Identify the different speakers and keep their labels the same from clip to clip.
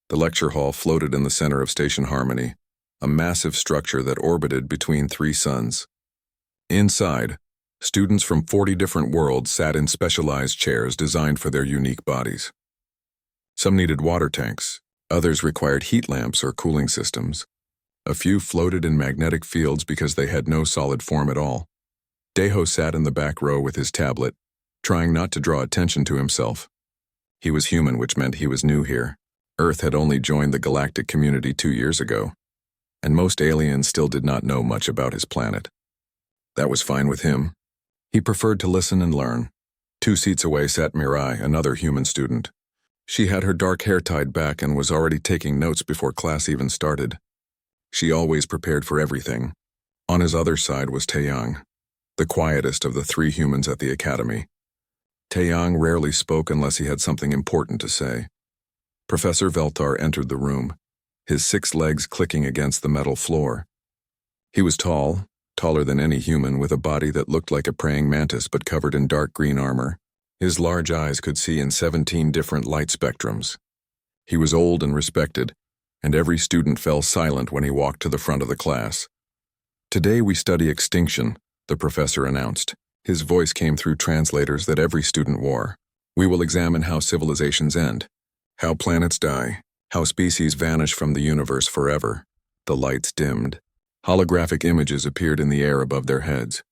Speaker 1: The lecture hall floated in the center of Station Harmony, a massive structure that orbited between three suns. Inside, students from 40 different worlds sat in specialized chairs designed for their unique bodies. Some needed water tanks, others required heat lamps or cooling systems. A few floated in magnetic fields because they had no solid form at all. Deho sat in the back row with his tablet, trying not to draw attention to himself. He was human, which meant he was new here. Earth had only joined the galactic community 2 years ago, and most aliens still did not know much about his planet. That was fine with him. He preferred to listen and learn. 2 seats away sat Mirai, another human student. She had her dark hair tied back and was already taking notes before class even started. She always prepared for everything. On his other side was Taeyang, the quietest of the 3 humans at the academy. Taeyang rarely spoke unless he had something important to say. Professor Veltar entered the room, his 6 legs clicking against the metal floor. He was tall, taller than any human, with a body that looked like a praying mantis but covered in dark green armor. His large eyes could see in 17 different light spectrums. He was old and respected, and every student fell silent when he walked to the front of the class. "Today we study extinction," the professor announced. His voice came through translators that every student wore. "We will examine how civilizations end, how planets die, how species vanish from the universe forever." The lights dimmed. Holographic images appeared in the air above their heads.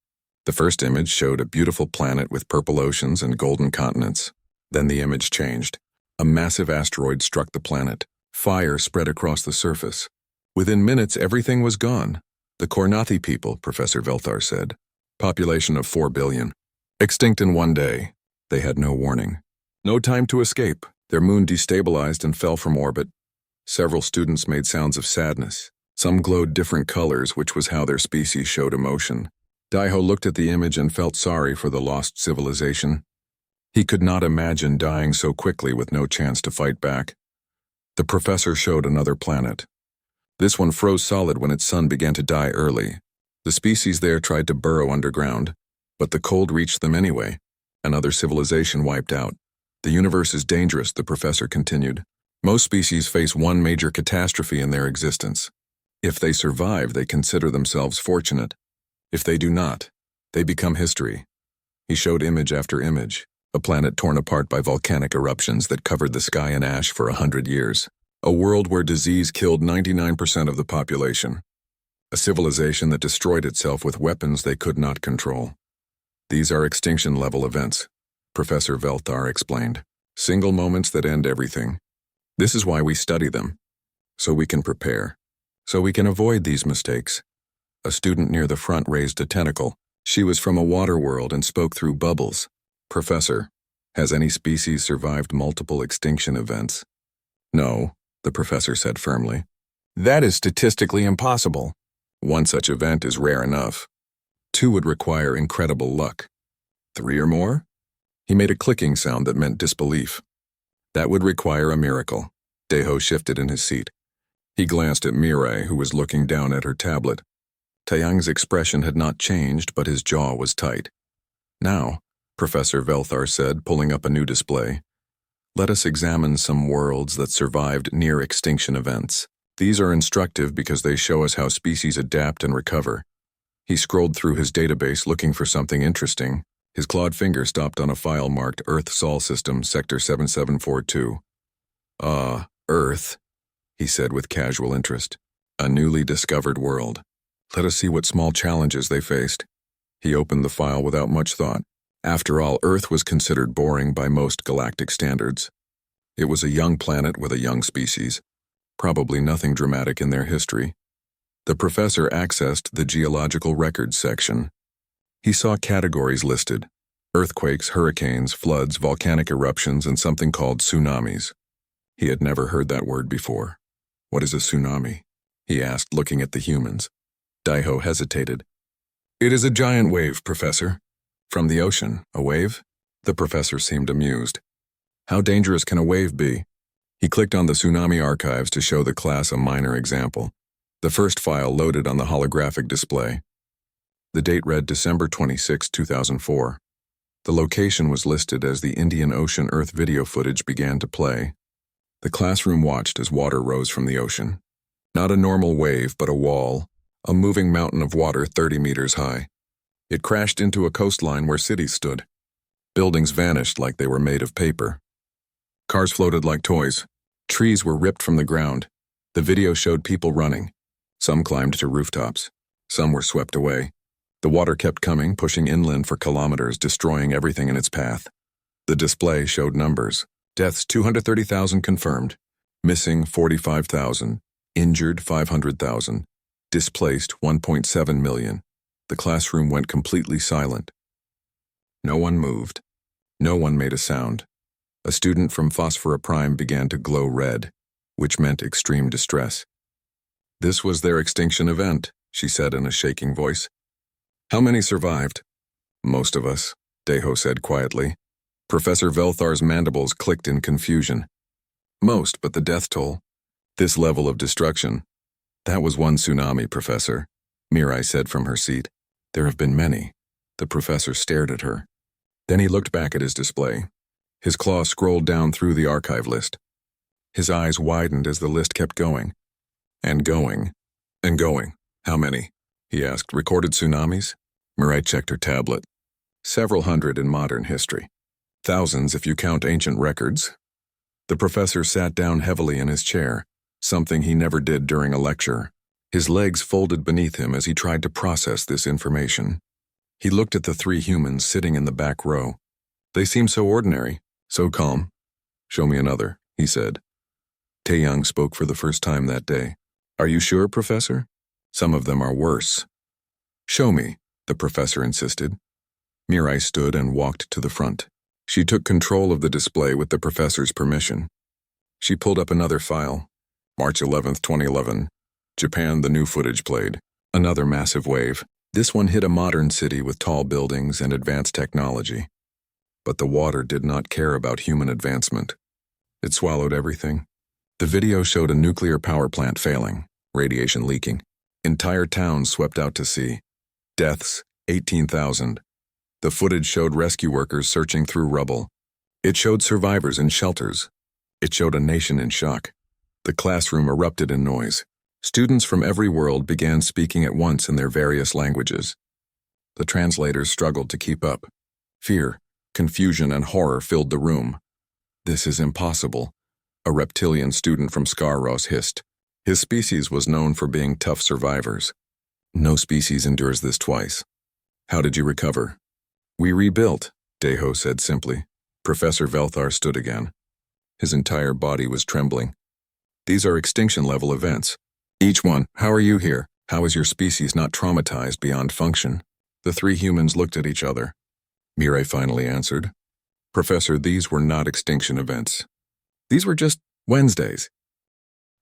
Speaker 1: The first image showed a beautiful planet with purple oceans and golden continents. Then the image changed. A massive asteroid struck the planet. Fire spread across the surface. Within minutes, everything was gone. "The Kornathi people," Professor Veltar said. "Population of 4 billion. Extinct in 1 day. They had no warning. No time to escape. Their moon destabilized and fell from orbit." Several students made sounds of sadness. Some glowed different colors, which was how their species showed emotion. Daiho looked at the image and felt sorry for the lost civilization. He could not imagine dying so quickly with no chance to fight back. The professor showed another planet. This one froze solid when its sun began to die early. The species there tried to burrow underground, but the cold reached them anyway. Another civilization wiped out. "The universe is dangerous," the professor continued. "Most species face one major catastrophe in their existence. If they survive, they consider themselves fortunate. If they do not, they become history." He showed image after image. A planet torn apart by volcanic eruptions that covered the sky in ash for 100 years. A world where disease killed 99% of the population. A civilization that destroyed itself with weapons they could not control. "These are extinction-level events," Professor Veltar explained. "Single moments that end everything. This is why we study them. So we can prepare. So we can avoid these mistakes." A student near the front raised a tentacle. She was from a water world and spoke through bubbles. "Professor, has any species survived multiple extinction events?" "No," the professor said firmly. "That is statistically impossible. One such event is rare enough. 2 would require incredible luck. 3 or more?" He made a clicking sound that meant disbelief. "That would require a miracle." Deho shifted in his seat. He glanced at Mirai, who was looking down at her tablet. Taeyang's expression had not changed, but his jaw was tight. "Now," Professor Veltar said, pulling up a new display, "let us examine some worlds that survived near-extinction events. These are instructive because they show us how species adapt and recover." He scrolled through his database looking for something interesting. His clawed finger stopped on a file marked Earth Sol System, Sector 7742. Earth," he said with casual interest. "A newly discovered world. Let us see what small challenges they faced." He opened the file without much thought. After all, Earth was considered boring by most galactic standards. It was a young planet with a young species. Probably nothing dramatic in their history. The professor accessed the geological records section. He saw categories listed: earthquakes, hurricanes, floods, volcanic eruptions, and something called tsunamis. He had never heard that word before. "What is a tsunami?" he asked, looking at the humans. Daiho hesitated. "It is a giant wave, Professor." "From the ocean, a wave?" The professor seemed amused. "How dangerous can a wave be?" He clicked on the tsunami archives to show the class a minor example. The first file loaded on the holographic display. The date read December 26, 2004. The location was listed as the Indian Ocean Earth video footage began to play. The classroom watched as water rose from the ocean. Not a normal wave, but a wall, a moving mountain of water 30 meters high. It crashed into a coastline where cities stood. Buildings vanished like they were made of paper. Cars floated like toys. Trees were ripped from the ground. The video showed people running. Some climbed to rooftops. Some were swept away. The water kept coming, pushing inland for kilometers, destroying everything in its path. The display showed numbers. Deaths 230,000 confirmed. Missing 45,000. Injured 500,000. Displaced 1.7 million. The classroom went completely silent. No one moved. No one made a sound. A student from Phosphora Prime began to glow red, which meant extreme distress. "This was their extinction event," she said in a shaking voice. "How many survived?" "Most of us," Deho said quietly. Professor Velthar's mandibles clicked in confusion. "Most, but the death toll. This level of destruction." "That was one tsunami, Professor," Mirai said from her seat. "There have been many." The professor stared at her. Then he looked back at his display. His claw scrolled down through the archive list. His eyes widened as the list kept going. And going. And going. "How many?" he asked. "Recorded tsunamis?" Mirai checked her tablet. "Several hundred in modern history. Thousands if you count ancient records." The professor sat down heavily in his chair, something he never did during a lecture. His legs folded beneath him as he tried to process this information. He looked at the three humans sitting in the back row. They seemed so ordinary, so calm. "Show me another," he said. Taeyang spoke for the first time that day. "Are you sure, Professor? Some of them are worse." "Show me," the professor insisted. Mirai stood and walked to the front. She took control of the display with the professor's permission. She pulled up another file. March 11th, 2011. Japan, the new footage played. Another massive wave. This one hit a modern city with tall buildings and advanced technology. But the water did not care about human advancement. It swallowed everything. The video showed a nuclear power plant failing, radiation leaking. Entire towns swept out to sea. Deaths, 18,000. The footage showed rescue workers searching through rubble. It showed survivors in shelters. It showed a nation in shock. The classroom erupted in noise. Students from every world began speaking at once in their various languages. The translators struggled to keep up. Fear, confusion, and horror filled the room. "This is impossible," a reptilian student from Skarros hissed. His species was known for being tough survivors. "No species endures this twice." "How did you recover?" "We rebuilt," Deho said simply. Professor Velthar stood again. His entire body was trembling. "These are extinction-level events. Each one, how are you here? How is your species not traumatized beyond function?" The three humans looked at each other. Mirai finally answered. "Professor, these were not extinction events. These were just Wednesdays."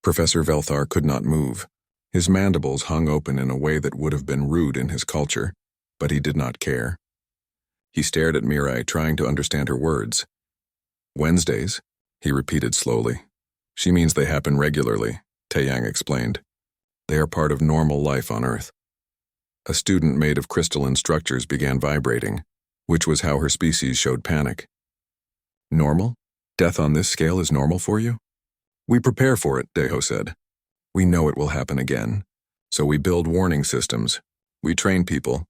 Speaker 1: Professor Velthar could not move. His mandibles hung open in a way that would have been rude in his culture, but he did not care. He stared at Mirai, trying to understand her words. "Wednesdays," he repeated slowly. "She means they happen regularly," Taeyang explained. "They are part of normal life on Earth." A student made of crystalline structures began vibrating, which was how her species showed panic. "Normal? Death on this scale is normal for you?" "We prepare for it," Deho said. "We know it will happen again. So we build warning systems. We train people.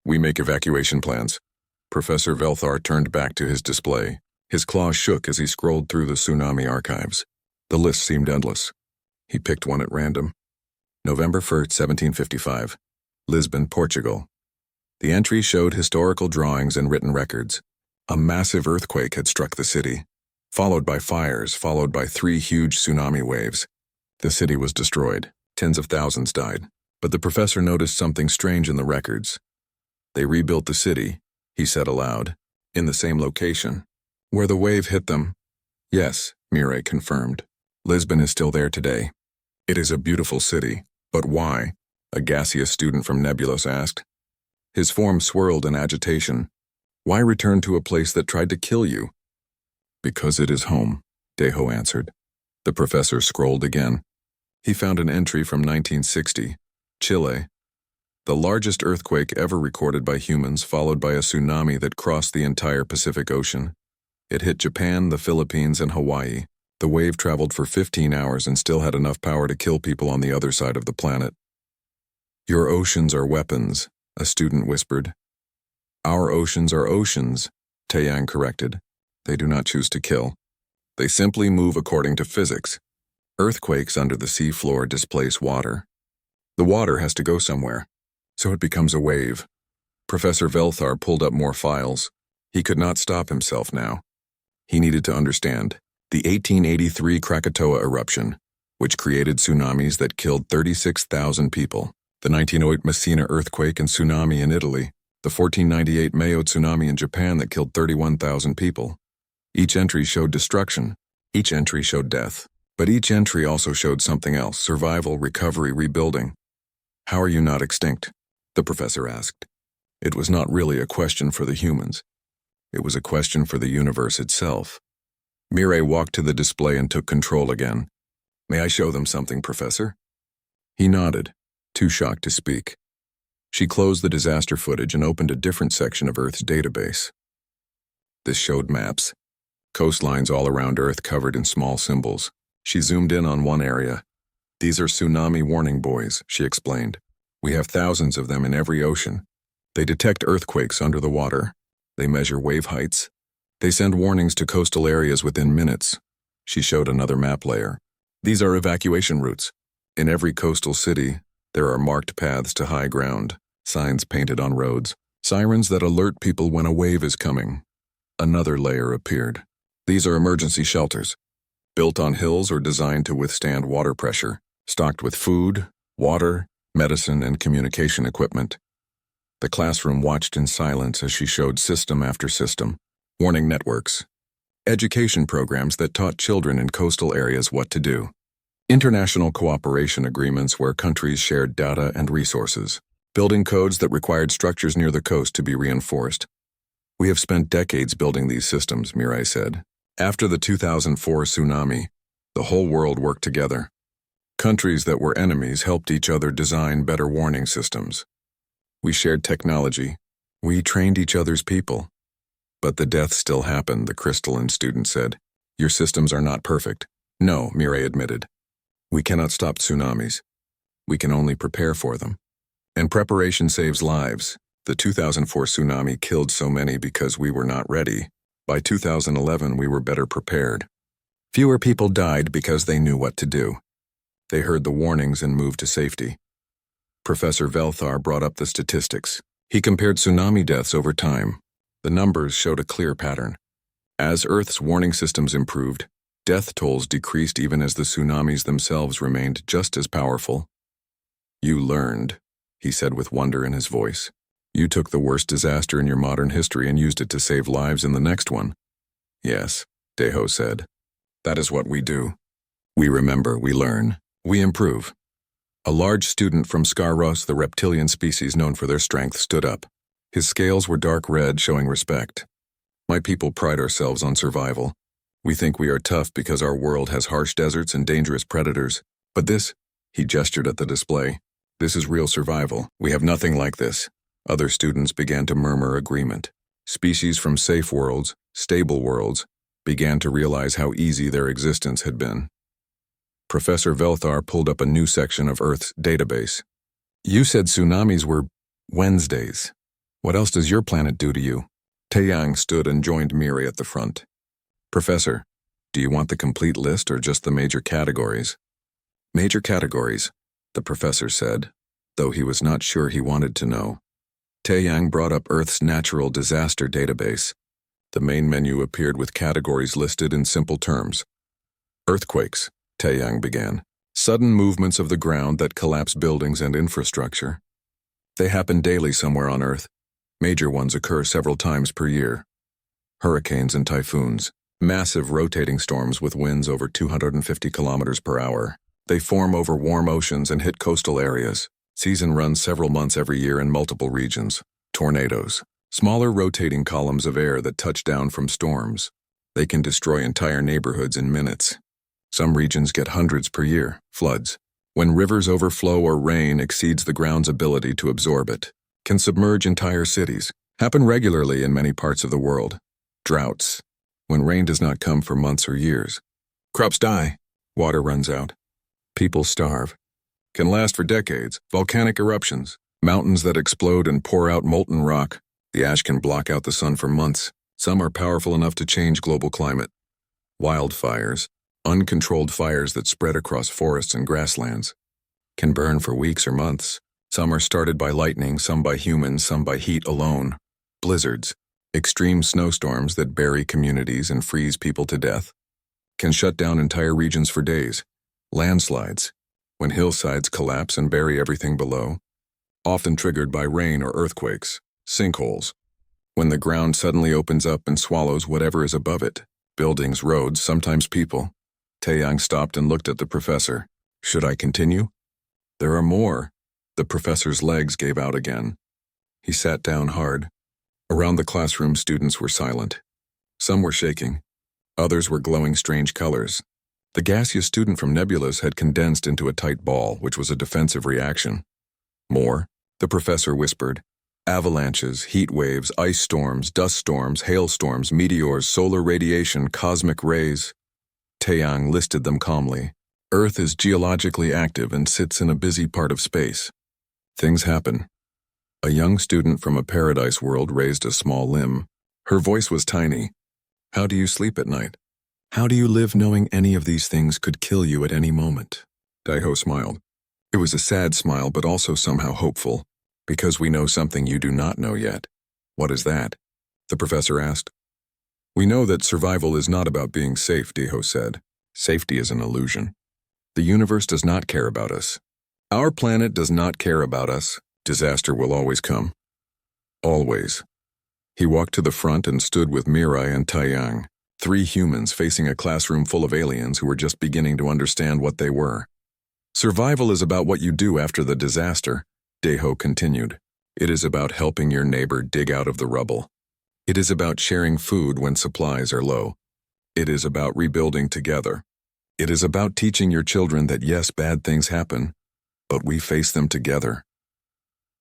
Speaker 1: We make evacuation plans." Professor Velthar turned back to his display. His claws shook as he scrolled through the tsunami archives. The list seemed endless. He picked one at random. November 1st, 1755. Lisbon, Portugal. The entry showed historical drawings and written records. A massive earthquake had struck the city, followed by fires, followed by 3 huge tsunami waves. The city was destroyed. Tens of thousands died. But the professor noticed something strange in the records. "They rebuilt the city," he said aloud, "in the same location. Where the wave hit them." "Yes," Mirai confirmed. "Lisbon is still there today. It is a beautiful city. But why?" a gaseous student from Nebulos asked. His form swirled in agitation. "Why return to a place that tried to kill you?" "Because it is home," Deho answered. The professor scrolled again. He found an entry from 1960, Chile. The largest earthquake ever recorded by humans, followed by a tsunami that crossed the entire Pacific Ocean. It hit Japan, the Philippines, and Hawaii. The wave traveled for 15 hours and still had enough power to kill people on the other side of the planet. Your oceans are weapons, a student whispered. Our oceans are oceans, Taeyang corrected. They do not choose to kill. They simply move according to physics. Earthquakes under the sea floor displace water. The water has to go somewhere, so it becomes a wave. Professor Velthar pulled up more files. He could not stop himself now. He needed to understand. The 1883 Krakatoa eruption, which created tsunamis that killed 36,000 people. The 1908 Messina earthquake and tsunami in Italy. The 1498 Mayo tsunami in Japan that killed 31,000 people. Each entry showed destruction. Each entry showed death. But each entry also showed something else: survival, recovery, rebuilding. How are you not extinct? The professor asked. It was not really a question for the humans. It was a question for the universe itself. Mireille walked to the display and took control again. May I show them something, Professor? He nodded, too shocked to speak. She closed the disaster footage and opened a different section of Earth's database. This showed maps. Coastlines all around Earth covered in small symbols. She zoomed in on one area. These are tsunami warning buoys, she explained. We have thousands of them in every ocean. They detect earthquakes under the water. They measure wave heights. They send warnings to coastal areas within minutes. She showed another map layer. These are evacuation routes. In every coastal city, there are marked paths to high ground, signs painted on roads, sirens that alert people when a wave is coming. Another layer appeared. These are emergency shelters, built on hills or designed to withstand water pressure, stocked with food, water, medicine, and communication equipment. The classroom watched in silence as she showed system after system, warning networks, education programs that taught children in coastal areas what to do, international cooperation agreements where countries shared data and resources, building codes that required structures near the coast to be reinforced. We have spent decades building these systems, Mireille said. After the 2004 tsunami, the whole world worked together. Countries that were enemies helped each other design better warning systems. We shared technology. We trained each other's people. But the death still happened, the crystalline student said. Your systems are not perfect. No, Mireille admitted. We cannot stop tsunamis. We can only prepare for them. And preparation saves lives. The 2004 tsunami killed so many because we were not ready. By 2011, we were better prepared. Fewer people died because they knew what to do. They heard the warnings and moved to safety. Professor Velthar brought up the statistics. He compared tsunami deaths over time. The numbers showed a clear pattern. As Earth's warning systems improved, death tolls decreased even as the tsunamis themselves remained just as powerful. You learned, he said with wonder in his voice. You took the worst disaster in your modern history and used it to save lives in the next one. Yes, Deho said. That is what we do. We remember, we learn, we improve. A large student from Scarros, the reptilian species known for their strength, stood up. His scales were dark red, showing respect. My people pride ourselves on survival. We think we are tough because our world has harsh deserts and dangerous predators. But this, he gestured at the display, this is real survival. We have nothing like this. Other students began to murmur agreement. Species from safe worlds, stable worlds, began to realize how easy their existence had been. Professor Velthar pulled up a new section of Earth's database. You said tsunamis were Wednesdays. What else does your planet do to you? Taeyang stood and joined Miri at the front. Professor, do you want the complete list or just the major categories? Major categories, the professor said, though he was not sure he wanted to know. Taeyang brought up Earth's natural disaster database. The main menu appeared with categories listed in simple terms. Earthquakes, Taeyang began. Sudden movements of the ground that collapse buildings and infrastructure. They happen daily somewhere on Earth. Major ones occur several times per year. Hurricanes and typhoons. Massive rotating storms with winds over 250 kilometers per hour. They form over warm oceans and hit coastal areas. Season runs several months every year in multiple regions. Tornadoes. Smaller rotating columns of air that touch down from storms. They can destroy entire neighborhoods in minutes. Some regions get hundreds per year. Floods. When rivers overflow or rain exceeds the ground's ability to absorb it. Can submerge entire cities. Happen regularly in many parts of the world. Droughts. When rain does not come for months or years. Crops die. Water runs out. People starve. Can last for decades. Volcanic eruptions. Mountains that explode and pour out molten rock. The ash can block out the sun for months. Some are powerful enough to change global climate. Wildfires, uncontrolled fires that spread across forests and grasslands, can burn for weeks or months. Some are started by lightning, some by humans, some by heat alone. Blizzards, extreme snowstorms that bury communities and freeze people to death, can shut down entire regions for days. Landslides, when hillsides collapse and bury everything below, often triggered by rain or earthquakes. Sinkholes, when the ground suddenly opens up and swallows whatever is above it. Buildings, roads, sometimes people. Taeyang stopped and looked at the professor. Should I continue? There are more. The professor's legs gave out again. He sat down hard. Around the classroom, students were silent. Some were shaking. Others were glowing strange colors. The gaseous student from Nebulas had condensed into a tight ball, which was a defensive reaction. More, the professor whispered. Avalanches, heat waves, ice storms, dust storms, hailstorms, meteors, solar radiation, cosmic rays. Taeyang listed them calmly. Earth is geologically active and sits in a busy part of space. Things happen. A young student from a paradise world raised a small limb. Her voice was tiny. How do you sleep at night? How do you live knowing any of these things could kill you at any moment? Daiho smiled. It was a sad smile, but also somehow hopeful. Because we know something you do not know yet. What is that? The professor asked. We know that survival is not about being safe, Daiho said. Safety is an illusion. The universe does not care about us. Our planet does not care about us. Disaster will always come. Always. He walked to the front and stood with Mirai and Taeyang, 3 humans facing a classroom full of aliens who were just beginning to understand what they were. Survival is about what you do after the disaster, Daiho continued. It is about helping your neighbor dig out of the rubble. It is about sharing food when supplies are low. It is about rebuilding together. It is about teaching your children that yes, bad things happen, but we face them together.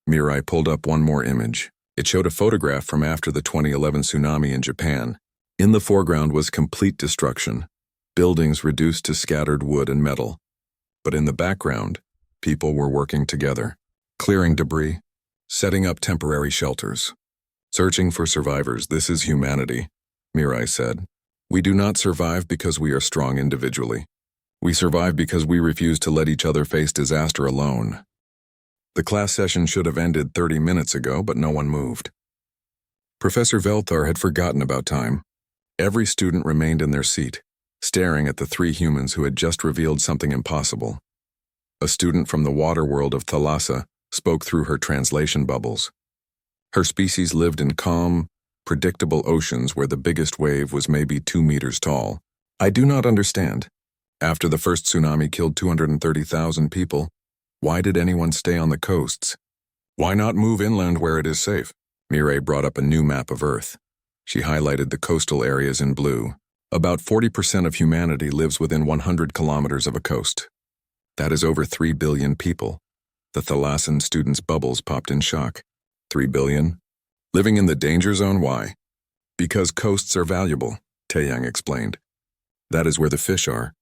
Speaker 1: Mirai pulled up one more image. It showed a photograph from after the 2011 tsunami in Japan. In the foreground was complete destruction, buildings reduced to scattered wood and metal. But in the background, people were working together, clearing debris, setting up temporary shelters. Searching for survivors, this is humanity, Mirai said. We do not survive because we are strong individually. We survive because we refuse to let each other face disaster alone. The class session should have ended 30 minutes ago, but no one moved. Professor Velthar had forgotten about time. Every student remained in their seat, staring at the 3 humans who had just revealed something impossible. A student from the water world of Thalassa spoke through her translation bubbles. Her species lived in calm, predictable oceans where the biggest wave was maybe 2 meters tall. I do not understand. After the first tsunami killed 230,000 people, why did anyone stay on the coasts? Why not move inland where it is safe? Mirai brought up a new map of Earth. She highlighted the coastal areas in blue. About 40% of humanity lives within 100 kilometers of a coast. That is over 3 billion people. The Thalassan students' bubbles popped in shock. 3 billion? Living in the danger zone, why? Because coasts are valuable, Taeyang explained. That is where the fish are,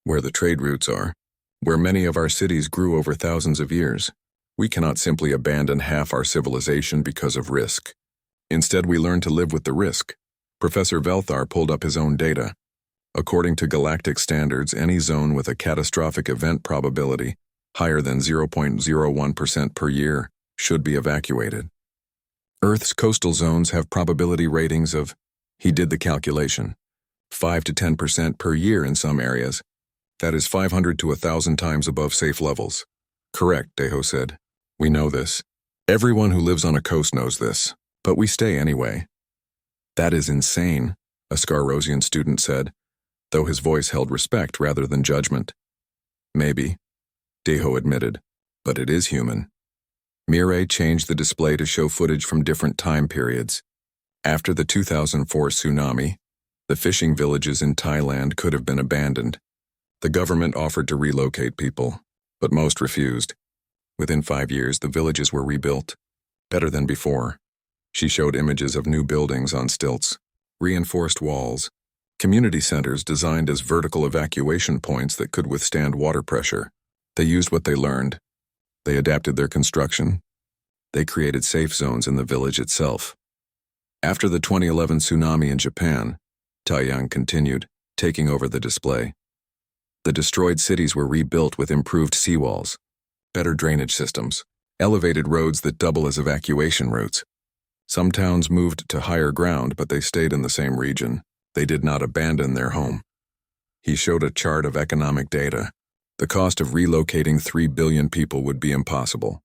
Speaker 1: where the trade routes are, where many of our cities grew over thousands of years. We cannot simply abandon half our civilization because of risk. Instead, we learn to live with the risk. Professor Velthar pulled up his own data. According to galactic standards, any zone with a catastrophic event probability higher than 0.01% per year should be evacuated. Earth's coastal zones have probability ratings of, he did the calculation, 5 to 10% per year in some areas. That is 500 to 1,000 times above safe levels. Correct, Daiho said. We know this. Everyone who lives on a coast knows this, but we stay anyway. That is insane, a Scarrosian student said, though his voice held respect rather than judgment. Maybe, Daiho admitted, but it is human. Mirai changed the display to show footage from different time periods. After the 2004 tsunami, the fishing villages in Thailand could have been abandoned. The government offered to relocate people, but most refused. Within 5 years, the villages were rebuilt, better than before. She showed images of new buildings on stilts, reinforced walls, Community centers designed as vertical evacuation points that could withstand water pressure. They used what they learned. They adapted their construction. They created safe zones in the village itself. After the 2011 tsunami in Japan, Taeyang continued, taking over the display. The destroyed cities were rebuilt with improved seawalls, better drainage systems, elevated roads that double as evacuation routes. Some towns moved to higher ground, but they stayed in the same region. They did not abandon their home. He showed a chart of economic data. The cost of relocating 3 billion people would be impossible.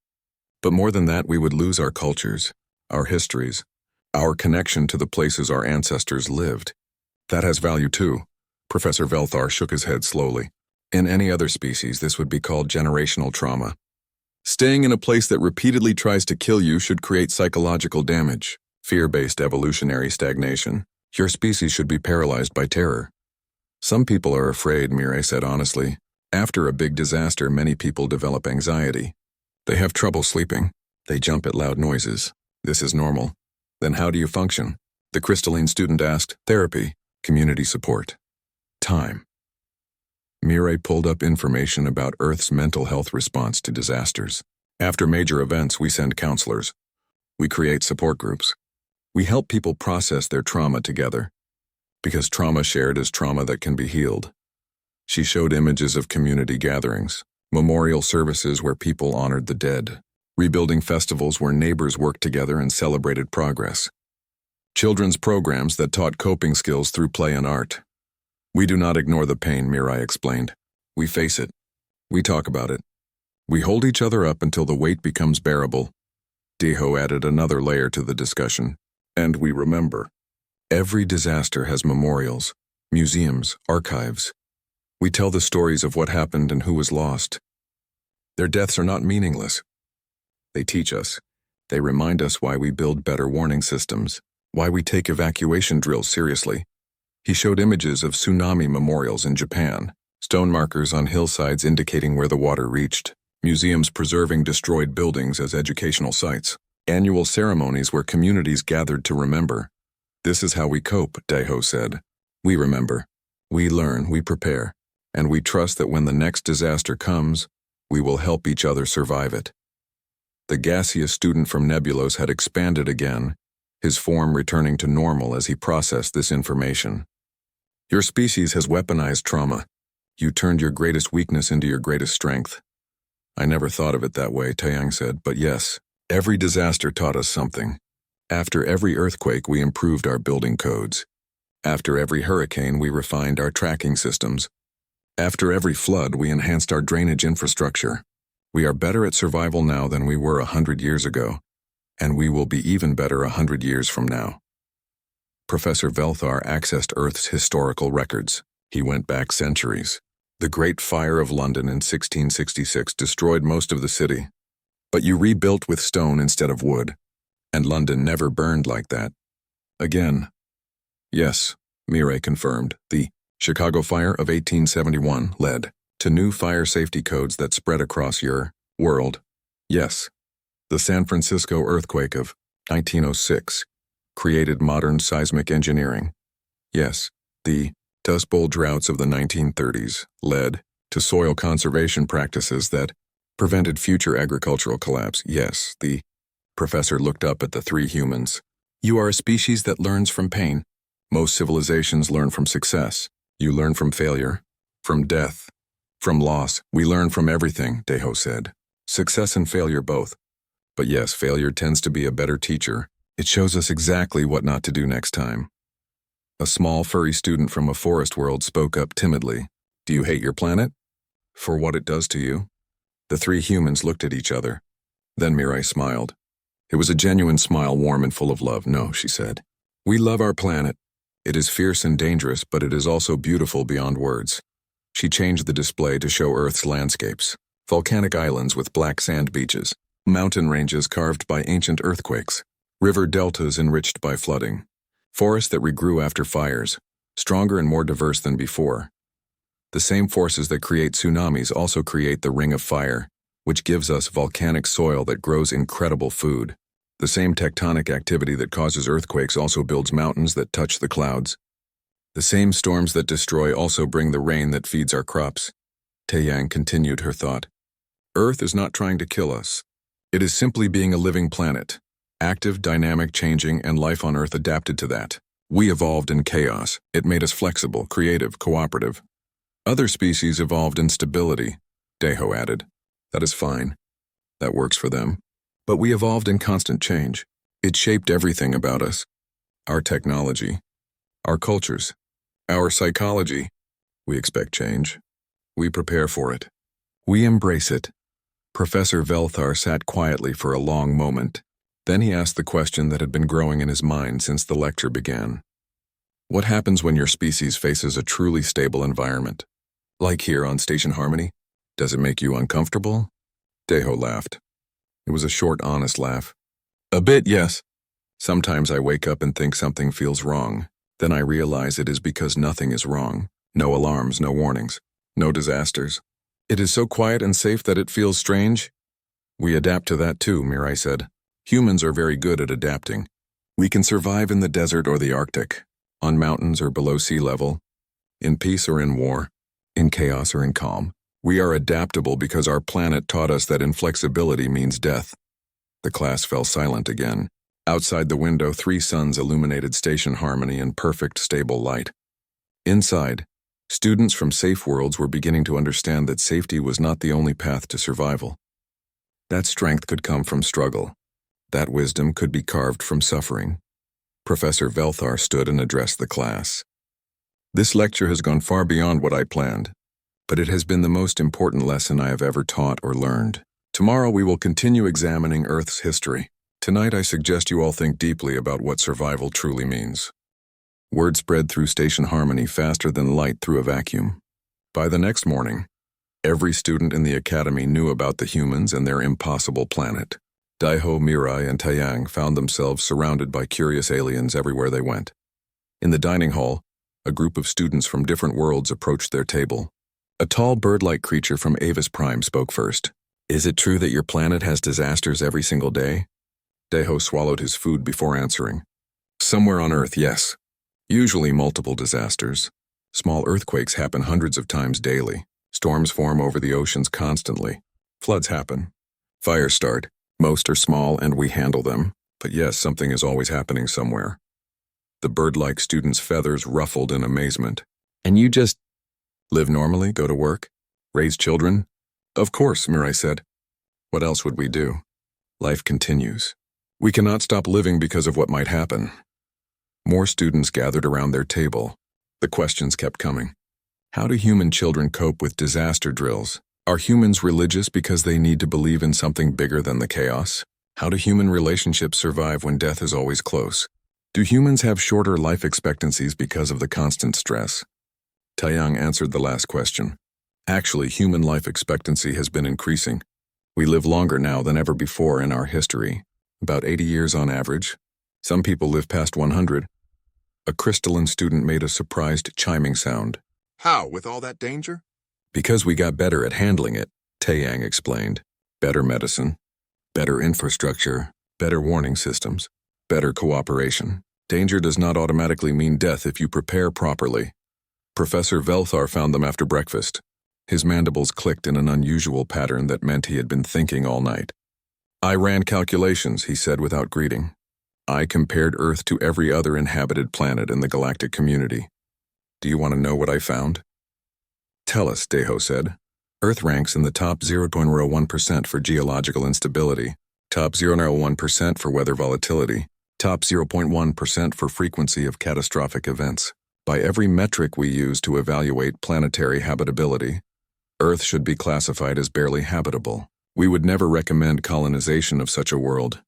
Speaker 1: But more than that, we would lose our cultures, our histories, our connection to the places our ancestors lived. That has value too. Professor Velthar shook his head slowly. In any other species, this would be called generational trauma. Staying in a place that repeatedly tries to kill you should create psychological damage, fear-based evolutionary stagnation. Your species should be paralyzed by terror. Some people are afraid, Mirai said honestly. After a big disaster, many people develop anxiety. They have trouble sleeping. They jump at loud noises. This is normal. Then how do you function? The crystalline student asked. Therapy, community support, time. Mirai pulled up information about Earth's mental health response to disasters. After major events, we send counselors. We create support groups. We help people process their trauma together. Because trauma shared is trauma that can be healed. She showed images of community gatherings, memorial services where people honored the dead, rebuilding festivals where neighbors worked together and celebrated progress, children's programs that taught coping skills through play and art. We do not ignore the pain, Mirai explained. We face it. We talk about it. We hold each other up until the weight becomes bearable. Deho added another layer to the discussion. And we remember. Every disaster has memorials, museums, archives. We tell the stories of what happened and who was lost. Their deaths are not meaningless. They teach us. They remind us why we build better warning systems, why we take evacuation drills seriously. He showed images of tsunami memorials in Japan, stone markers on hillsides indicating where the water reached, museums preserving destroyed buildings as educational sites, annual ceremonies where communities gathered to remember. This is how we cope, Deho said. We remember, we learn, we prepare, and we trust that when the next disaster comes, we will help each other survive it. The gaseous student from Nebulos had expanded again, his form returning to normal as he processed this information. Your species has weaponized trauma. You turned your greatest weakness into your greatest strength. I never thought of it that way, Taeyang said, but yes, every disaster taught us something. After every earthquake, we improved our building codes. After every hurricane, we refined our tracking systems. After every flood, we enhanced our drainage infrastructure. We are better at survival now than we were 100 years ago, and we will be even better 100 years from now. Professor Velthar accessed Earth's historical records. He went back centuries. The Great Fire of London in 1666 destroyed most of the city, but you rebuilt with stone instead of wood, and London never burned like that. Again. Yes, Mirai confirmed, the Chicago Fire of 1871 led to new fire safety codes that spread across your world. Yes, the San Francisco earthquake of 1906 created modern seismic engineering. Yes, the Dust Bowl droughts of the 1930s led to soil conservation practices that prevented future agricultural collapse. Yes, the professor looked up at the three humans. You are a species that learns from pain. Most civilizations learn from success. You learn from failure, from death, from loss. We learn from everything, Deho said. Success and failure both. But yes, failure tends to be a better teacher. It shows us exactly what not to do next time. A small, furry student from a forest world spoke up timidly. Do you hate your planet? For what it does to you? The three humans looked at each other. Then Mirai smiled. It was a genuine smile, warm and full of love. No, she said. We love our planet. It is fierce and dangerous, but it is also beautiful beyond words. She changed the display to show Earth's landscapes. Volcanic islands with black sand beaches, mountain ranges carved by ancient earthquakes, river deltas enriched by flooding, forests that regrew after fires, stronger and more diverse than before. The same forces that create tsunamis also create the Ring of Fire, which gives us volcanic soil that grows incredible food. The same tectonic activity that causes earthquakes also builds mountains that touch the clouds. The same storms that destroy also bring the rain that feeds our crops. Taeyang continued her thought. Earth is not trying to kill us. It is simply being a living planet. Active, dynamic, changing, and life on Earth adapted to that. We evolved in chaos. It made us flexible, creative, cooperative. Other species evolved in stability, Daeho added. That is fine. That works for them. But we evolved in constant change. It shaped everything about us. Our technology, our cultures, our psychology. We expect change. We prepare for it. We embrace it. Professor Velthar sat quietly for a long moment. Then he asked the question that had been growing in his mind since the lecture began. What happens when your species faces a truly stable environment? Like here on Station Harmony? Does it make you uncomfortable? Daeho laughed. It was a short, honest laugh. A bit, yes. Sometimes I wake up and think something feels wrong. Then I realize it is because nothing is wrong. No alarms, no warnings, no disasters. It is so quiet and safe that it feels strange. We adapt to that too, Mirai said. Humans are very good at adapting. We can survive in the desert or the Arctic, on mountains or below sea level, in peace or in war, in chaos or in calm. We are adaptable because our planet taught us that inflexibility means death. The class fell silent again. Outside the window, 3 suns illuminated Station Harmony in perfect, stable light. Inside, students from safe worlds were beginning to understand that safety was not the only path to survival. That strength could come from struggle. That wisdom could be carved from suffering. Professor Velthar stood and addressed the class. This lecture has gone far beyond what I planned, but it has been the most important lesson I have ever taught or learned. Tomorrow we will continue examining Earth's history. Tonight I suggest you all think deeply about what survival truly means. Word spread through Station Harmony faster than light through a vacuum. By the next morning, every student in the academy knew about the humans and their impossible planet. Daeho, Mirai, and Taeyang found themselves surrounded by curious aliens everywhere they went. In the dining hall, a group of students from different worlds approached their table. A tall bird-like creature from Avis Prime spoke first. Is it true that your planet has disasters every single day? Daeho swallowed his food before answering. Somewhere on Earth, yes. Usually multiple disasters. Small earthquakes happen hundreds of times daily. Storms form over the oceans constantly. Floods happen. Fires start. Most are small and we handle them. But yes, something is always happening somewhere. The bird-like student's feathers ruffled in amazement. And you just live normally, go to work, raise children? Of course, Mirai said. What else would we do? Life continues. We cannot stop living because of what might happen. More students gathered around their table. The questions kept coming. How do human children cope with disaster drills? Are humans religious because they need to believe in something bigger than the chaos? How do human relationships survive when death is always close? Do humans have shorter life expectancies because of the constant stress? Taeyang answered the last question. Actually, human life expectancy has been increasing. We live longer now than ever before in our history. About 80 years on average. Some people live past 100. A crystalline student made a surprised chiming sound. How, with all that danger? Because we got better at handling it, Taeyang explained. Better medicine, better infrastructure, better warning systems, better cooperation. Danger does not automatically mean death if you prepare properly. Professor Velthar found them after breakfast. His mandibles clicked in an unusual pattern that meant he had been thinking all night. I ran calculations, he said without greeting. I compared Earth to every other inhabited planet in the galactic community. Do you want to know what I found? Tell us, Daeho said. Earth ranks in the top 0.01% for geological instability, top 0.01% for weather volatility, top 0.1% for frequency of catastrophic events. By every metric we use to evaluate planetary habitability, Earth should be classified as barely habitable. We would never recommend colonization of such a world.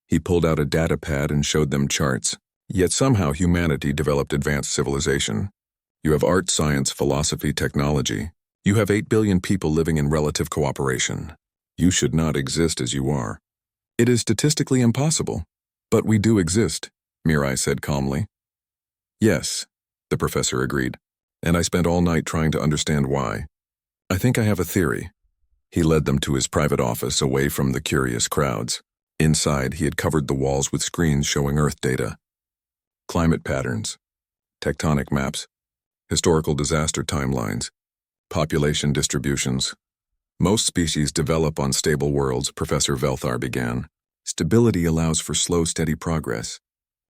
Speaker 1: He pulled out a data pad and showed them charts. Yet somehow humanity developed advanced civilization. You have art, science, philosophy, technology. You have 8 billion people living in relative cooperation. You should not exist as you are. It is statistically impossible. But we do exist, Mirai said calmly. Yes, the professor agreed. And I spent all night trying to understand why. I think I have a theory. He led them to his private office away from the curious crowds. Inside, he had covered the walls with screens showing Earth data. Climate patterns, tectonic maps, historical disaster timelines, population distributions. Most species develop on stable worlds, Professor Velthar began. Stability allows for slow, steady progress.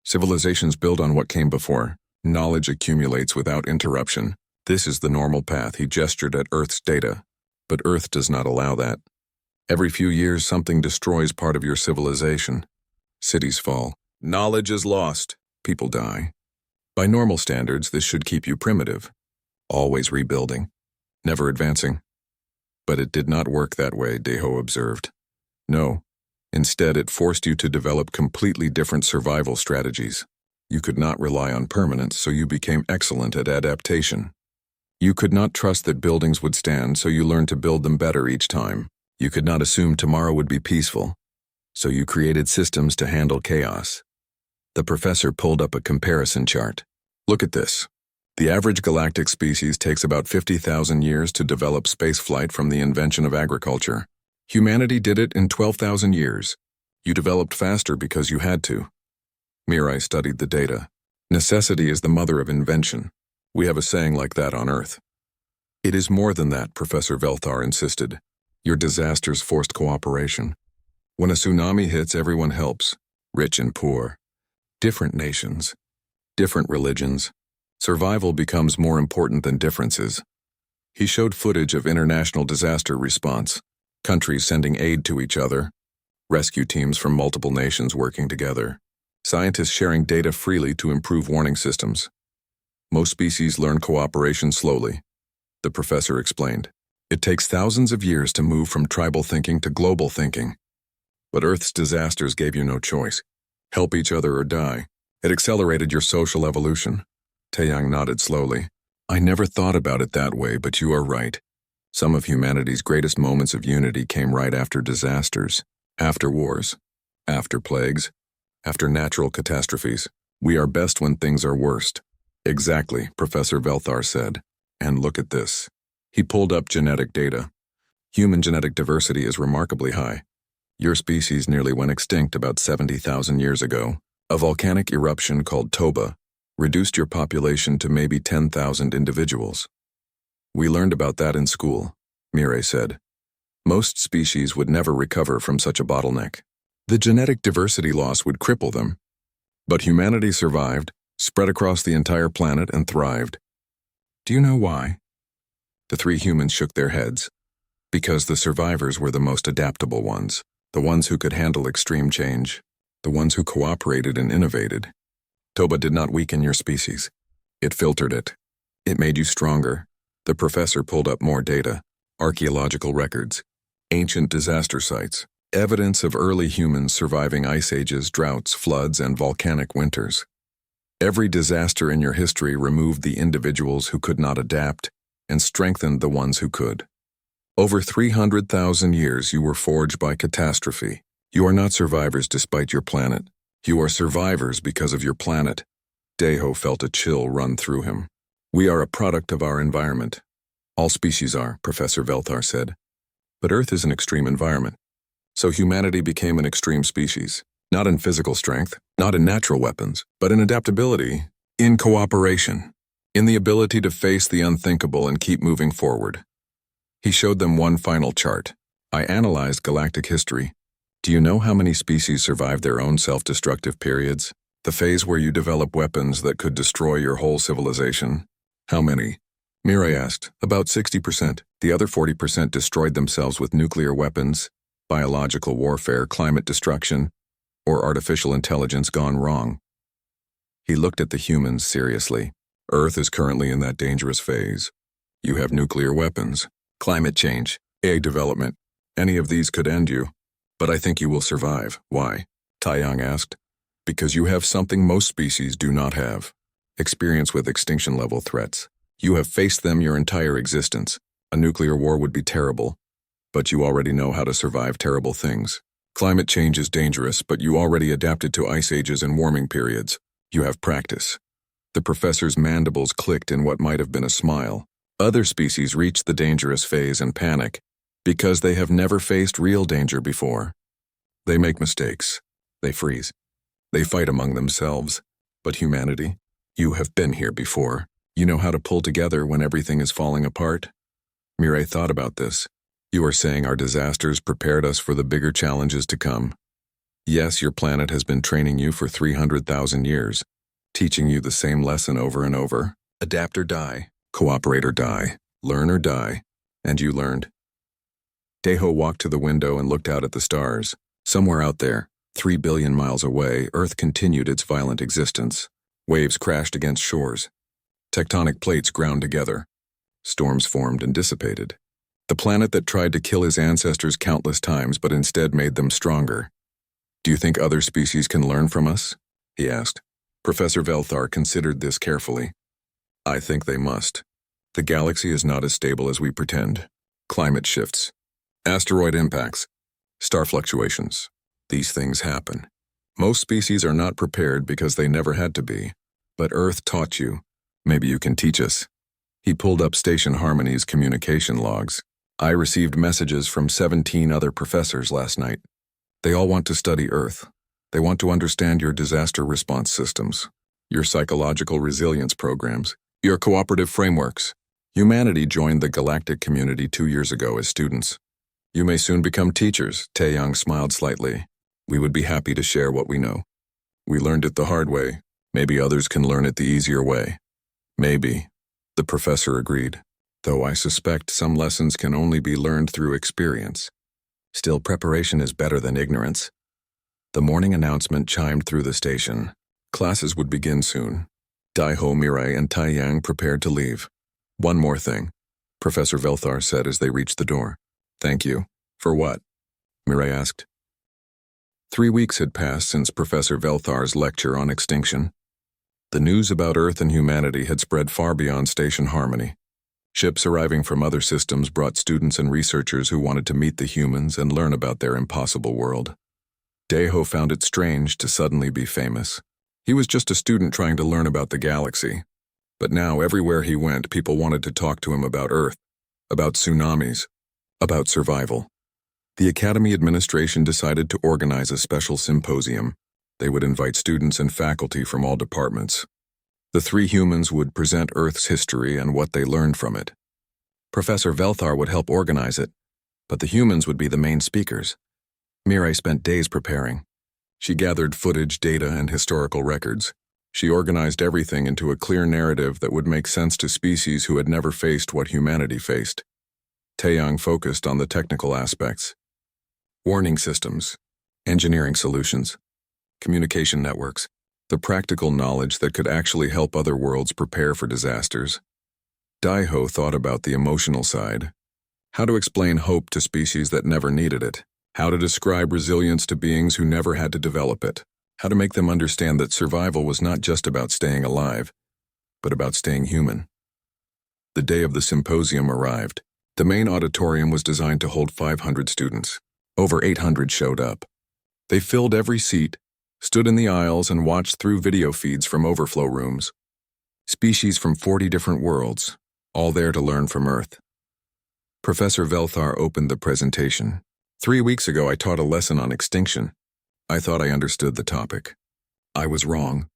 Speaker 1: Civilizations build on what came before. Knowledge accumulates without interruption. This is the normal path. He gestured at Earth's data. But Earth does not allow that. Every few years, something destroys part of your civilization. Cities fall. Knowledge is lost. People die. By normal standards, this should keep you primitive. Always rebuilding. Never advancing. But it did not work that way, Deho observed. No. Instead, it forced you to develop completely different survival strategies. You could not rely on permanence, so you became excellent at adaptation. You could not trust that buildings would stand, so you learned to build them better each time. You could not assume tomorrow would be peaceful, so you created systems to handle chaos. The professor pulled up a comparison chart. Look at this. The average galactic species takes about 50,000 years to develop spaceflight from the invention of agriculture. Humanity did it in 12,000 years. You developed faster because you had to. Mirai studied the data. Necessity is the mother of invention. We have a saying like that on Earth. It is more than that, Professor Velthar insisted. Your disasters forced cooperation. When a tsunami hits, everyone helps, rich and poor. Different nations, different religions. Survival becomes more important than differences. He showed footage of international disaster response, countries sending aid to each other, rescue teams from multiple nations working together, scientists sharing data freely to improve warning systems. Most species learn cooperation slowly, the professor explained. It takes thousands of years to move from tribal thinking to global thinking. But Earth's disasters gave you no choice. Help each other or die. It accelerated your social evolution. Taeyang nodded slowly. I never thought about it that way, but you are right. Some of humanity's greatest moments of unity came right after disasters, after wars, after plagues, after natural catastrophes. We are best when things are worst. Exactly, Professor Velthar said. And look at this. He pulled up genetic data. Human genetic diversity is remarkably high. Your species nearly went extinct about 70,000 years ago. A volcanic eruption called Toba reduced your population to maybe 10,000 individuals. We learned about that in school, Mirai said. Most species would never recover from such a bottleneck. The genetic diversity loss would cripple them. But humanity survived, spread across the entire planet, and thrived. Do you know why? The three humans shook their heads. Because the survivors were the most adaptable ones, the ones who could handle extreme change, the ones who cooperated and innovated. Toba did not weaken your species. It filtered it. It made you stronger. The professor pulled up more data, archaeological records, ancient disaster sites, evidence of early humans surviving ice ages, droughts, floods, and volcanic winters. Every disaster in your history removed the individuals who could not adapt and strengthened the ones who could. Over 300,000 years you were forged by catastrophe. You are not survivors despite your planet. You are survivors because of your planet. Deho felt a chill run through him. We are a product of our environment. All species are, Professor Velthar said. But Earth is an extreme environment. So humanity became an extreme species. Not in physical strength, not in natural weapons, but in adaptability, in cooperation, in the ability to face the unthinkable and keep moving forward. He showed them one final chart. I analyzed galactic history. Do you know how many species survived their own self-destructive periods? The phase where you develop weapons that could destroy your whole civilization? How many? Mirai asked. About 60%. The other 40% destroyed themselves with nuclear weapons, biological warfare, climate destruction, or artificial intelligence gone wrong. He looked at the humans seriously. Earth is currently in that dangerous phase. You have nuclear weapons, climate change, AI development. Any of these could end you. But I think you will survive. Why? Taeyang asked. Because you have something most species do not have. Experience with extinction-level threats. You have faced them your entire existence. A nuclear war would be terrible, but you already know how to survive terrible things. Climate change is dangerous, but you already adapted to ice ages and warming periods. You have practice. The professor's mandibles clicked in what might have been a smile. Other species reach the dangerous phase and panic because they have never faced real danger before. They make mistakes. They freeze. They fight among themselves. But humanity? You have been here before. You know how to pull together when everything is falling apart? Mirai thought about this. You are saying our disasters prepared us for the bigger challenges to come. Yes, your planet has been training you for 300,000 years, teaching you the same lesson over and over. Adapt or die, cooperate or die, learn or die, and you learned. Daiho walked to the window and looked out at the stars. Somewhere out there, 3 billion miles away, Earth continued its violent existence. Waves crashed against shores. Tectonic plates ground together. Storms formed and dissipated. The planet that tried to kill his ancestors countless times but instead made them stronger. Do you think other species can learn from us? He asked. Professor Velthar considered this carefully. I think they must. The galaxy is not as stable as we pretend. Climate shifts, asteroid impacts, star fluctuations. These things happen. Most species are not prepared because they never had to be. But Earth taught you. Maybe you can teach us. He pulled up Station Harmony's communication logs. I received messages from 17 other professors last night. They all want to study Earth. They want to understand your disaster response systems, your psychological resilience programs, your cooperative frameworks. Humanity joined the galactic community 2 years ago as students. You may soon become teachers, Taeyang smiled slightly. We would be happy to share what we know. We learned it the hard way. Maybe others can learn it the easier way. Maybe, the professor agreed, though I suspect some lessons can only be learned through experience. Still, preparation is better than ignorance. The morning announcement chimed through the station. Classes would begin soon. Daiho, Mirai, and Taeyang prepared to leave. One more thing, Professor Velthar said as they reached the door. Thank you. For what? Mirai asked. 3 weeks had passed since Professor Velthar's lecture on extinction. The news about Earth and humanity had spread far beyond Station Harmony. Ships arriving from other systems brought students and researchers who wanted to meet the humans and learn about their impossible world. Daiho found it strange to suddenly be famous. He was just a student trying to learn about the galaxy. But now, everywhere he went, people wanted to talk to him about Earth, about tsunamis, about survival. The Academy administration decided to organize a special symposium. They would invite students and faculty from all departments. The 3 humans would present Earth's history and what they learned from it. Professor Velthar would help organize it, but the humans would be the main speakers. Mirai spent days preparing. She gathered footage, data, and historical records. She organized everything into a clear narrative that would make sense to species who had never faced what humanity faced. Taeyang focused on the technical aspects. Warning systems, engineering solutions, communication networks, the practical knowledge that could actually help other worlds prepare for disasters. Daiho thought about the emotional side. How to explain hope to species that never needed it. How to describe resilience to beings who never had to develop it. How to make them understand that survival was not just about staying alive, but about staying human. The day of the symposium arrived. The main auditorium was designed to hold 500 students. Over 800 showed up. They filled every seat, stood in the aisles, and watched through video feeds from overflow rooms. Species from 40 different worlds, all there to learn from Earth. Professor Velthar opened the presentation. 3 weeks ago, I taught a lesson on extinction. I thought I understood the topic. I was wrong.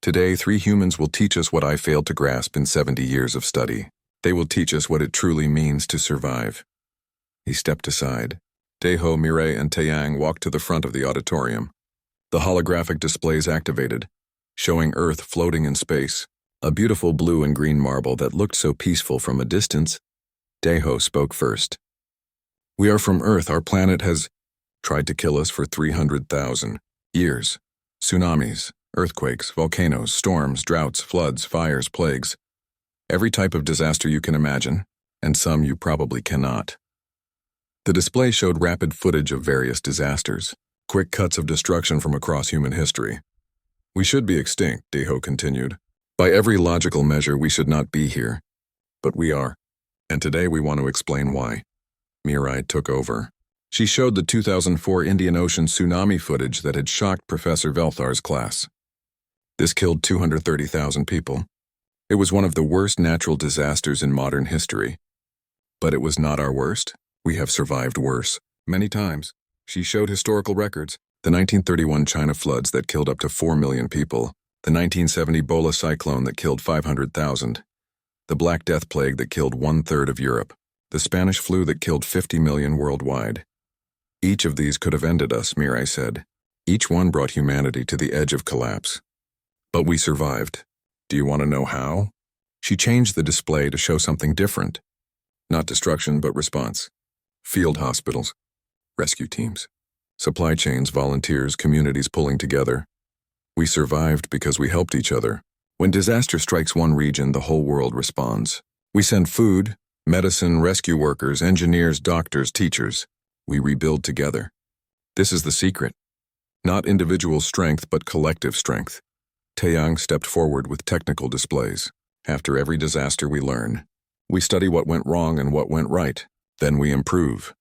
Speaker 1: Today, 3 humans will teach us what I failed to grasp in 70 years of study. They will teach us what it truly means to survive. He stepped aside. Daiho, Mirai, and Taeyang walked to the front of the auditorium. The holographic displays activated, showing Earth floating in space, a beautiful blue and green marble that looked so peaceful from a distance. Daiho spoke first. We are from Earth. Our planet has tried to kill us for 300,000 years. Tsunamis, earthquakes, volcanoes, storms, droughts, floods, fires, plagues. Every type of disaster you can imagine, and some you probably cannot. The display showed rapid footage of various disasters, quick cuts of destruction from across human history. We should be extinct, Daiho continued. By every logical measure, we should not be here. But we are. And today we want to explain why. Mirai took over. She showed the 2004 Indian Ocean tsunami footage that had shocked Professor Velthar's class. This killed 230,000 people. It was one of the worst natural disasters in modern history. But it was not our worst. We have survived worse. Many times. She showed historical records. The 1931 China floods that killed up to 4 million people. The 1970 Ebola cyclone that killed 500,000. The Black Death plague that killed 1/3 of Europe. The Spanish flu that killed 50 million worldwide. Each of these could have ended us, Mirai said. Each one brought humanity to the edge of collapse. But we survived. Do you want to know how? She changed the display to show something different. Not destruction, but response. Field hospitals. Rescue teams. Supply chains, volunteers, communities pulling together. We survived because we helped each other. When disaster strikes one region, the whole world responds. We send food, medicine, rescue workers, engineers, doctors, teachers. We rebuild together. This is the secret. Not individual strength, but collective strength. Taeyang stepped forward with technical displays. After every disaster we learn. We study what went wrong and what went right. Then we improve.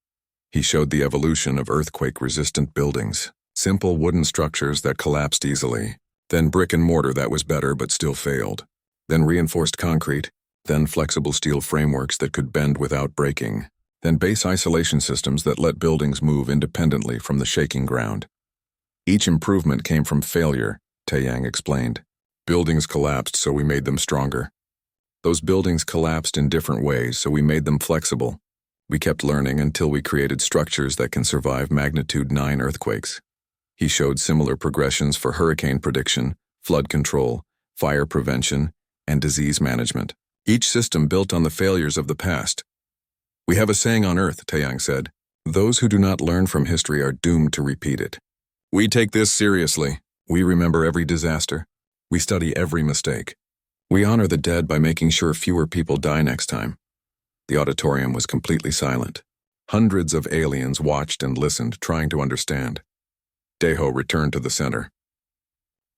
Speaker 1: He showed the evolution of earthquake-resistant buildings. Simple wooden structures that collapsed easily. Then brick and mortar that was better but still failed. Then reinforced concrete. Then flexible steel frameworks that could bend without breaking. Then base isolation systems that let buildings move independently from the shaking ground. Each improvement came from failure, Taeyang explained. Buildings collapsed, so we made them stronger. Those buildings collapsed in different ways, so we made them flexible. We kept learning until we created structures that can survive magnitude 9 earthquakes. He showed similar progressions for hurricane prediction, flood control, fire prevention, and disease management. Each system built on the failures of the past. We have a saying on Earth, Taeyang said. Those who do not learn from history are doomed to repeat it. We take this seriously. We remember every disaster. We study every mistake. We honor the dead by making sure fewer people die next time. The auditorium was completely silent. Hundreds of aliens watched and listened, trying to understand. Daeho returned to the center.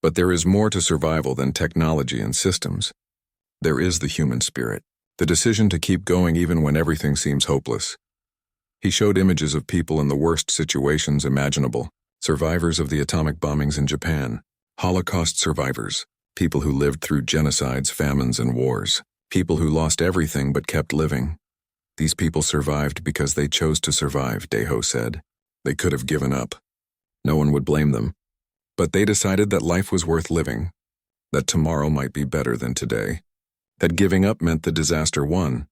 Speaker 1: But there is more to survival than technology and systems. There is the human spirit, the decision to keep going even when everything seems hopeless. He showed images of people in the worst situations imaginable, survivors of the atomic bombings in Japan, Holocaust survivors, people who lived through genocides, famines, and wars, people who lost everything but kept living. These people survived because they chose to survive, Daeho said. They could have given up. No one would blame them. But they decided that life was worth living, that tomorrow might be better than today, that giving up meant the disaster won.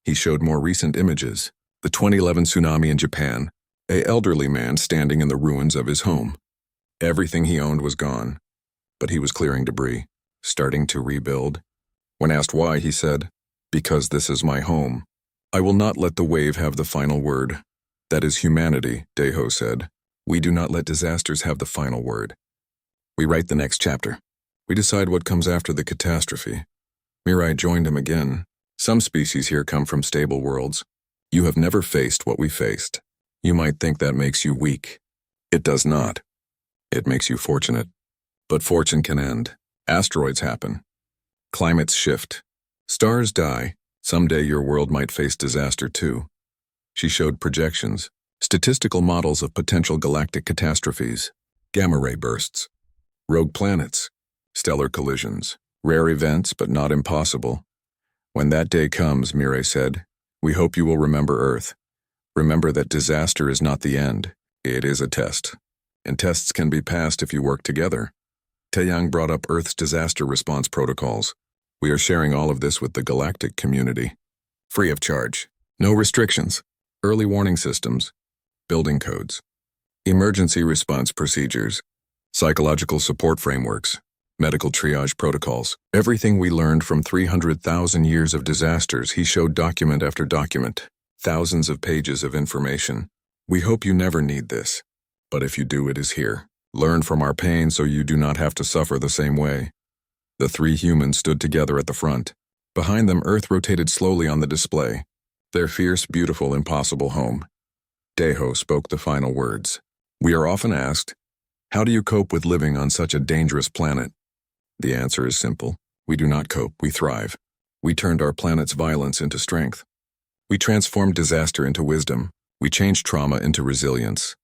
Speaker 1: He showed more recent images, the 2011 tsunami in Japan, an elderly man standing in the ruins of his home. Everything he owned was gone, but he was clearing debris, starting to rebuild. When asked why, he said, "Because this is my home. I will not let the wave have the final word." That is humanity, Daeho said. We do not let disasters have the final word. We write the next chapter. We decide what comes after the catastrophe. Mirai joined him again. Some species here come from stable worlds. You have never faced what we faced. You might think that makes you weak. It does not. It makes you fortunate. But fortune can end. Asteroids happen. Climates shift. Stars die. Someday your world might face disaster too. She showed projections, statistical models of potential galactic catastrophes, gamma-ray bursts, rogue planets, stellar collisions, rare events but not impossible. When that day comes, Mirai said, we hope you will remember Earth. Remember that disaster is not the end. It is a test. And tests can be passed if you work together. Taeyang brought up Earth's disaster response protocols. We are sharing all of this with the galactic community. Free of charge. No restrictions. Early warning systems. Building codes. Emergency response procedures. Psychological support frameworks. Medical triage protocols. Everything we learned from 300,000 years of disasters, he showed document after document. Thousands of pages of information. We hope you never need this. But if you do, it is here. Learn from our pain so you do not have to suffer the same way. The three humans stood together at the front. Behind them, Earth rotated slowly on the display. Their fierce, beautiful, impossible home. Daeho spoke the final words. We are often asked, how do you cope with living on such a dangerous planet? The answer is simple. We do not cope, we thrive. We turned our planet's violence into strength. We transformed disaster into wisdom. We changed trauma into resilience.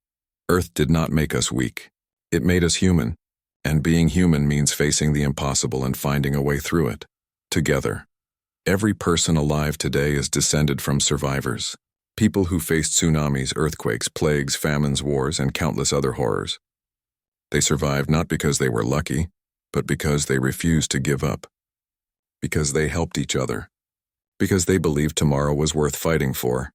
Speaker 1: Earth did not make us weak. It made us human. And being human means facing the impossible and finding a way through it. Together. Every person alive today is descended from survivors. People who faced tsunamis, earthquakes, plagues, famines, wars, and countless other horrors. They survived not because they were lucky, but because they refused to give up. Because they helped each other. Because they believed tomorrow was worth fighting for.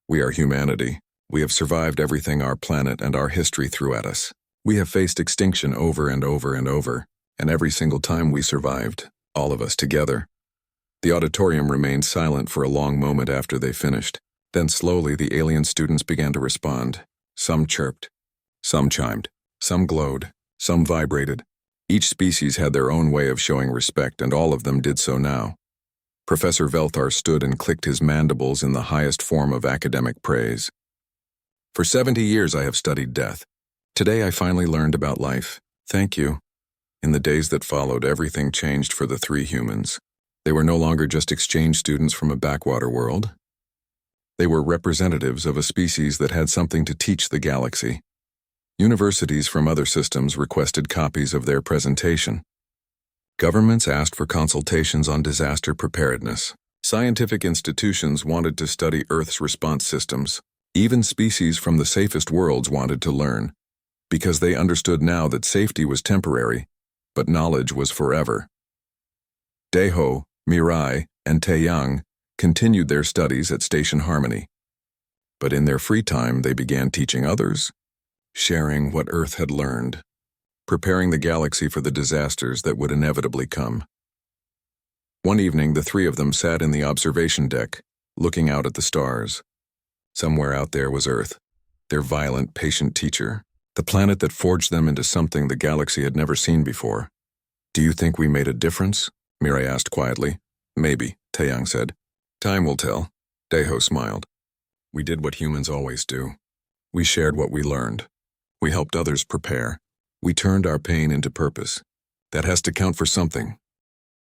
Speaker 1: We are humanity. We have survived everything our planet and our history threw at us. We have faced extinction over and over and over, and every single time we survived, all of us together. The auditorium remained silent for a long moment after they finished. Then slowly the alien students began to respond. Some chirped, some chimed, some glowed, some vibrated. Each species had their own way of showing respect, and all of them did so now. Professor Velthar stood and clicked his mandibles in the highest form of academic praise. For 70 years I have studied death. Today I finally learned about life. Thank you. In the days that followed, everything changed for the three humans. They were no longer just exchange students from a backwater world. They were representatives of a species that had something to teach the galaxy. Universities from other systems requested copies of their presentation. Governments asked for consultations on disaster preparedness. Scientific institutions wanted to study Earth's response systems. Even species from the safest worlds wanted to learn, because they understood now that safety was temporary, but knowledge was forever. Daeho, Mirai, and Taeyang continued their studies at Station Harmony. But in their free time, they began teaching others, sharing what Earth had learned, preparing the galaxy for the disasters that would inevitably come. One evening, the three of them sat in the observation deck, looking out at the stars. Somewhere out there was Earth, their violent, patient teacher, the planet that forged them into something the galaxy had never seen before. Do you think we made a difference? Mirai asked quietly. Maybe, Taeyang said. Time will tell. Daeho smiled. We did what humans always do. We shared what we learned. We helped others prepare. We turned our pain into purpose. That has to count for something.